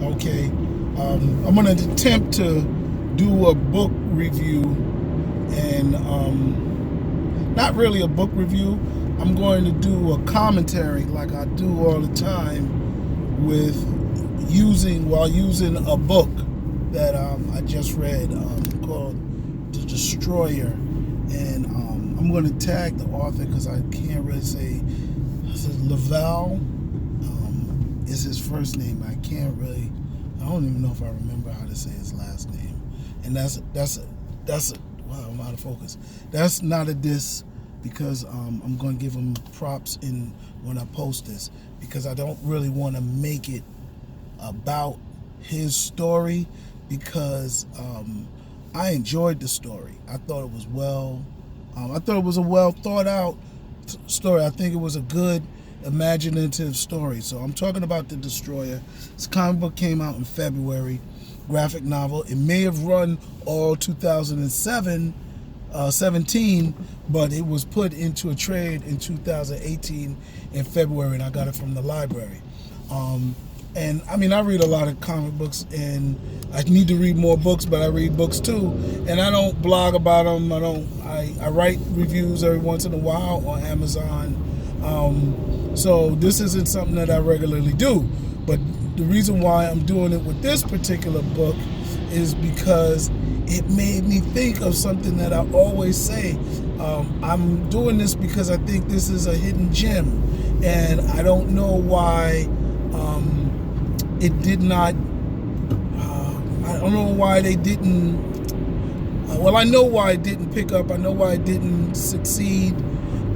Okay. I'm going to attempt to do a book review and not really a book review. I'm going to do a commentary like I do all the time while using a book that I just read called The Destroyer. And I'm going to tag the author because I can't really say. This is Laval. Is his first name. I don't even know if I remember how to say his last name. And wow, I'm out of focus. That's not a diss because I'm going to give him props when I post this because I don't really want to make it about his story because I enjoyed the story. I thought it was a well thought out story. I think it was a good imaginative story. So I'm talking about The Destroyer. This comic book came out in February, graphic novel. It may have run all 2017, but it was put into a trade in 2018 in February, and I got it from the library. And I mean, I read a lot of comic books, and I need to read more books, but I read books too. And I don't blog about them. I write reviews every once in a while on Amazon. So this isn't something that I regularly do. But the reason why I'm doing it with this particular book is because it made me think of something that I always say. I'm doing this because I think this is a hidden gem, and I don't know why it did not. I don't know why they didn't. Well, I know why it didn't pick up. I know why it didn't succeed.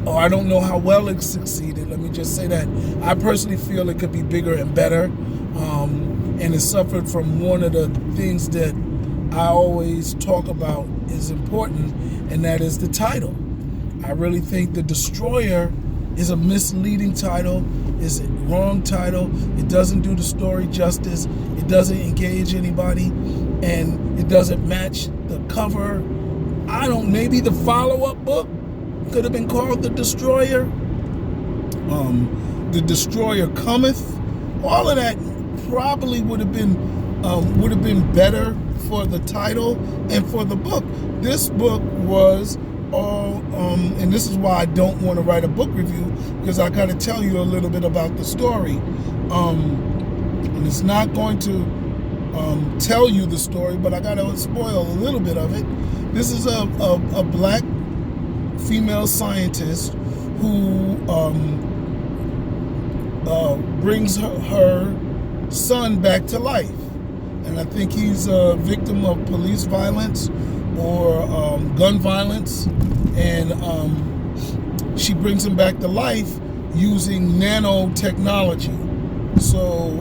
Or I don't know how well it succeeded. Let me just say that. I personally feel it could be bigger and better. And it suffered from one of the things that I always talk about is important, and that is the title. I really think The Destroyer is a misleading title, is a wrong title. It doesn't do the story justice. It doesn't engage anybody, and it doesn't match the cover. Maybe the follow-up book could have been called The Destroyer. The Destroyer Cometh. All of that probably would have been better for the title and for the book. This book was all, and this is why I don't want to write a book review because I got to tell you a little bit about the story. And it's not going to tell you the story, but I got to spoil a little bit of it. This is a black female scientist who brings her son back to life. And I think he's a victim of police violence or gun violence. And she brings him back to life using nanotechnology. So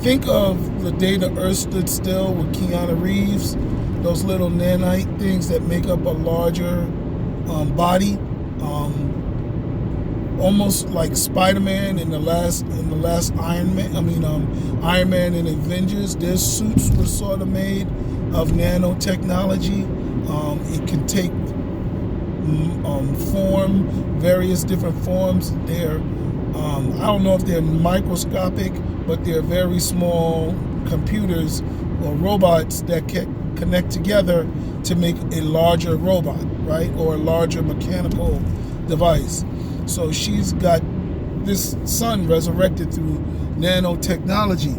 think of The Day the Earth Stood Still with Keanu Reeves. Those little nanite things that make up a larger body. Almost like Spider-Man in the last Iron Man. Iron Man and Avengers. Their suits were sort of made of nanotechnology. It can take various different forms. They're I don't know if they're microscopic, but they're very small computers or robots that can connect together to make a larger robot, right, or a larger mechanical device. So she's got this son resurrected through nanotechnology,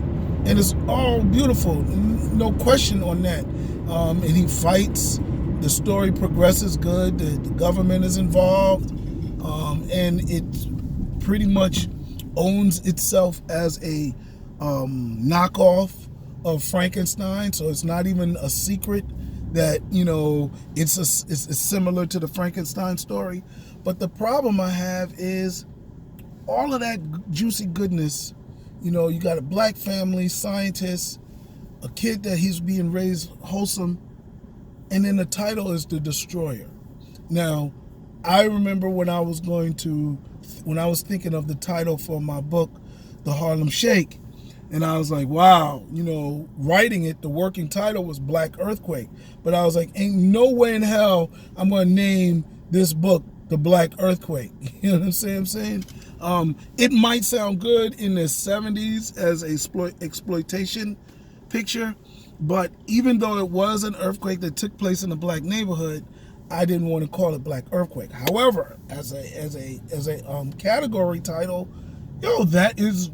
and it's all beautiful, no question on that. And he fights. The story progresses good. The government is involved, and it pretty much owns itself as a knockoff of Frankenstein. So it's not even a secret that it's similar to the Frankenstein story. But the problem I have is all of that juicy goodness. You got a black family, scientist, a kid that he's being raised wholesome, and then the title is The Destroyer. Now, I remember when I was thinking of the title for my book, The Harlem Shake, and I was like, wow, writing it, the working title was Black Earthquake. But I was like, ain't no way in hell I'm going to name this book the black earthquake. You know what I'm saying? It might sound good in the 70s as a exploitation picture, but even though it was an earthquake that took place in a black neighborhood, I didn't want to call it black earthquake. However, as a category title, that is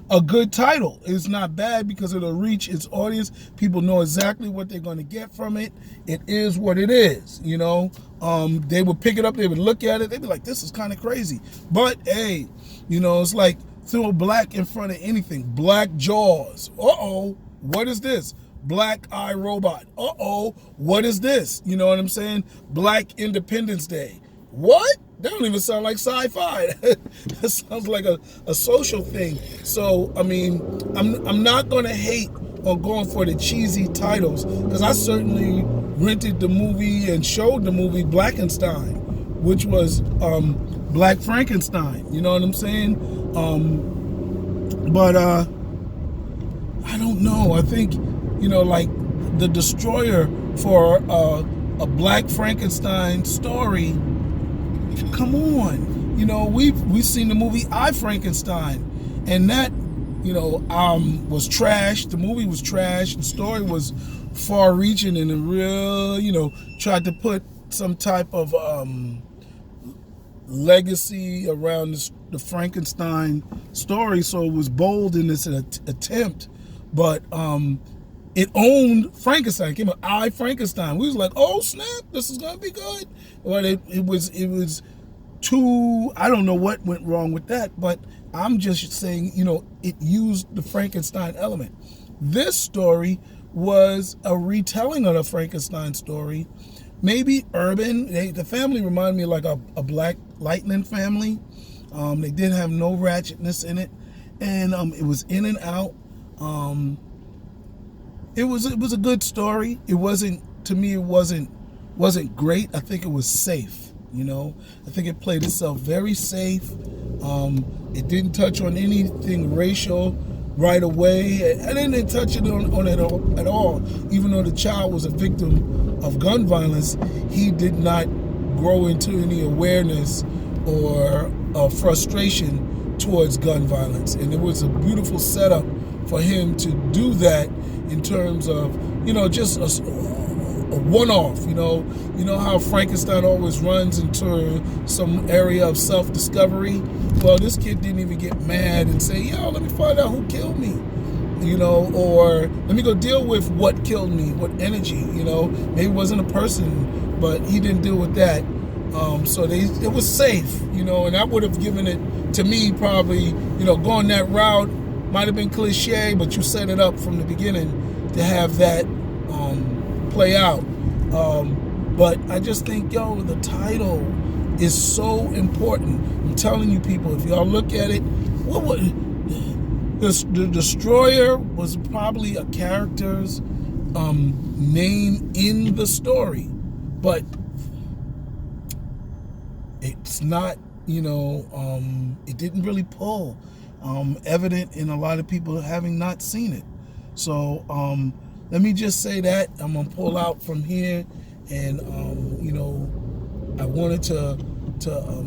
a good title. It's not bad because it'll reach its audience. People know exactly what they're going to get from it. It is what it is, They would pick it up, they would look at it, they'd be like, this is kind of crazy. But hey, it's like throw black in front of anything. Black Jaws. Uh-oh, what is this? Black Eye Robot. Uh-oh, what is this? You know what I'm saying? Black Independence Day. What? That don't even sound like sci-fi. That sounds like a social thing. So, I mean, I'm not going to hate on going for the cheesy titles, because I certainly rented the movie and showed the movie Blackenstein, which was Black Frankenstein. You know what I'm saying? But I don't know. I think, like the destroyer for a Black Frankenstein story. Come on, we've seen the movie I, Frankenstein, and that was trash. The movie was trash. The story was far-reaching and a real tried to put some type of legacy around the Frankenstein story, so it was bold in its attempt, but it owned Frankenstein. It came out I, Frankenstein. We was like, oh snap, this is gonna be good. But it was too, I don't know what went wrong with that, but I'm just saying, it used the Frankenstein element. This story was a retelling of the Frankenstein story, maybe urban. The family reminded me like a Black Lightning family. They did have no ratchetness in it, and it was in and out. It was a good story. It wasn't, to me, it wasn't great. I think it was safe. I think it played itself very safe. It didn't touch on anything racial right away. I didn't touch it on it at all. Even though the child was a victim of gun violence, he did not grow into any awareness or frustration towards gun violence. And it was a beautiful setup for him to do that in terms of, just a one-off, you know how Frankenstein always runs into some area of self-discovery. Well, this kid didn't even get mad and say, let me find out who killed me, or let me go deal with what killed me, what energy, maybe it wasn't a person, but he didn't deal with that. So it was safe, and I would have given it, to me, probably, going that route might have been cliche, but you set it up from the beginning to have that play out. But I just think, the title is so important. I'm telling you, people, if y'all look at it, the Destroyer was probably a character's name in the story, but it's not, it didn't really pull. Evident in a lot of people having not seen it. So let me just say that I'm gonna pull out from here, and I wanted to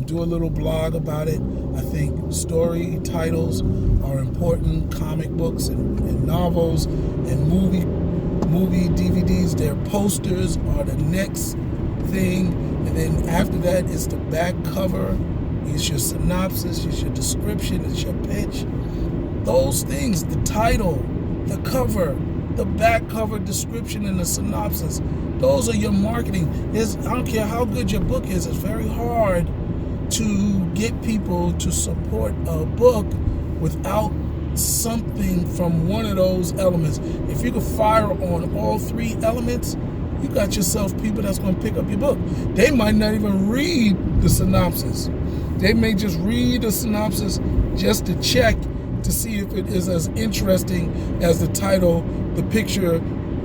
do a little blog about it. I think story titles are important. Comic books and novels and movie DVDs, their posters are the next thing, and then after that it's the back cover. It's your synopsis, it's your description, it's your pitch. Those things, the title, the cover, the back cover description, and the synopsis, those are your marketing. I don't care how good your book is, it's very hard to get people to support a book without something from one of those elements. If you could fire on all three elements, you got yourself people that's going to pick up your book. They might not even read the synopsis. They may just read the synopsis just to check to see if it is as interesting as the title, the picture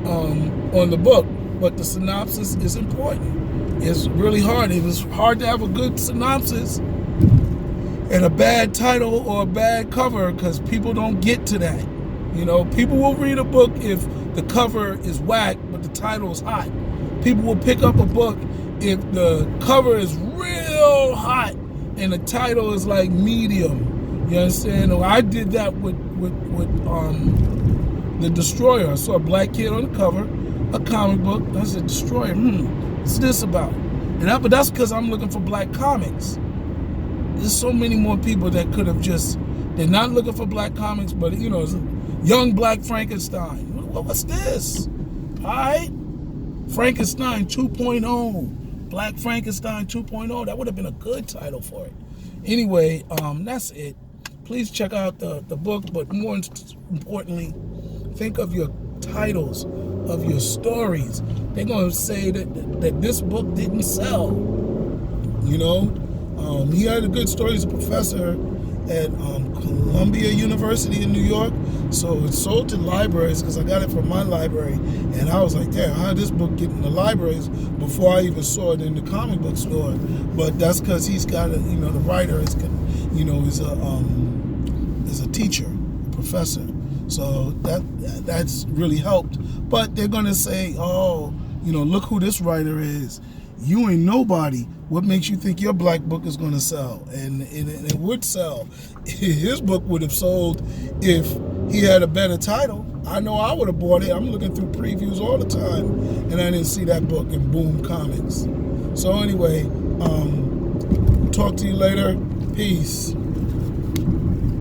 on the book. But the synopsis is important. It's really hard. It was hard to have a good synopsis and a bad title or a bad cover, because people don't get to that. People will read a book if the cover is whack but the title is hot. People will pick up a book if the cover is real hot and the title is like medium, you understand? Or I did that with the Destroyer. I saw a black kid on the cover, a comic book. I said, Destroyer, what's this about? But that's because I'm looking for black comics. There's so many more people that could have they're not looking for black comics, but young black Frankenstein. What's this? All right. Frankenstein 2.0. Black Frankenstein 2.0. That would have been a good title for it. Anyway, that's it. Please check out the book, but more importantly, think of your titles of your stories. They're going to say that this book didn't sell. He had a good story. He's a professor at Columbia University in New York. So it's sold to libraries because I got it from my library. And I was like, damn, how did this book get in the libraries before I even saw it in the comic book store? But that's because he's got the writer is a teacher, a professor. So that's really helped. But they're going to say, oh, look who this writer is. You ain't nobody. What makes you think your black book is going to sell? And it would sell. His book would have sold if he had a better title. I know I would have bought it. I'm looking through previews all the time, and I didn't see that book in Boom Comics. So anyway, talk to you later. Peace.